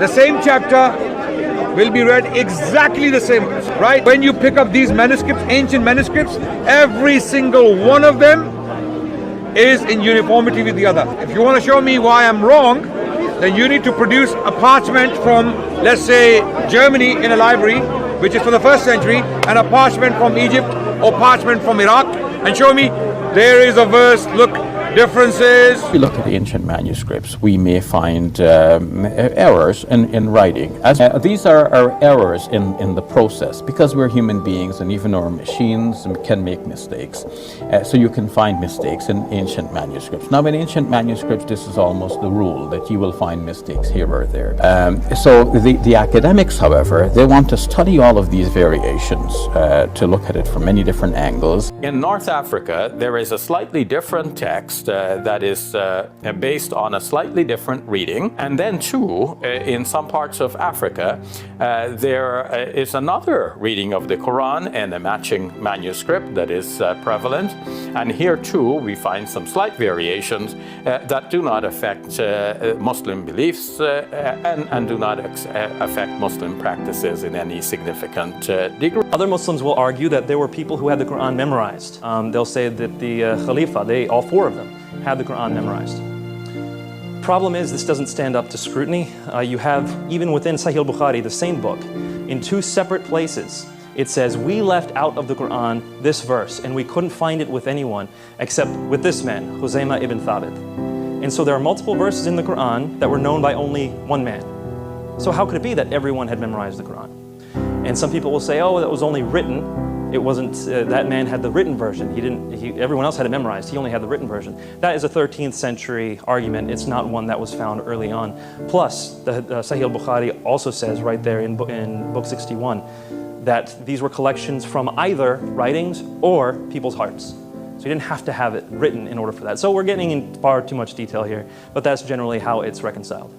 the same chapter will be read exactly the same, right? When you pick up these manuscripts, ancient manuscripts, every single one of them is in uniformity with the other. If you want to show me why I'm wrong, then you need to produce a parchment from, let's say, Germany in a library, which is for the 1st century, and a parchment from Egypt or parchment from Iraq, and show me there is a verse, look, differences. If we look at ancient manuscripts, we may find errors in writing. These are errors in the process, because we're human beings and even our machines can make mistakes. So you can find mistakes in ancient manuscripts. Now in ancient manuscripts, this is almost the rule, that you will find mistakes here or there. So the academics, however, they want to study all of these variations to look at it from many different angles. In North Africa, there is a slightly different text that is based on a slightly different reading. And then too, in some parts of Africa, there is another reading of the Quran and a matching manuscript that is prevalent. And here too, we find some slight variations that do not affect Muslim beliefs and do not affect Muslim practices in any significant degree. Other Muslims will argue that there were people who had the Quran memorized. They'll say that the Khalifa, all 4 of them, had the Quran memorized. Problem is, this doesn't stand up to scrutiny. You have, even within Sahih al-Bukhari, the same book, in 2 separate places, it says, we left out of the Quran this verse, and we couldn't find it with anyone except with this man, Huzaymah ibn Thabit. And so there are multiple verses in the Quran that were known by only one man. So how could it be that everyone had memorized the Quran? And some people will say, oh, that was only written. It wasn't, that man had the written version. Everyone else had it memorized. He only had the written version. That is a 13th century argument. It's not one that was found early on. Plus, the Sahih al-Bukhari also says right there in book 61 that these were collections from either writings or people's hearts. So you didn't have to have it written in order for that. So we're getting in far too much detail here, but that's generally how it's reconciled.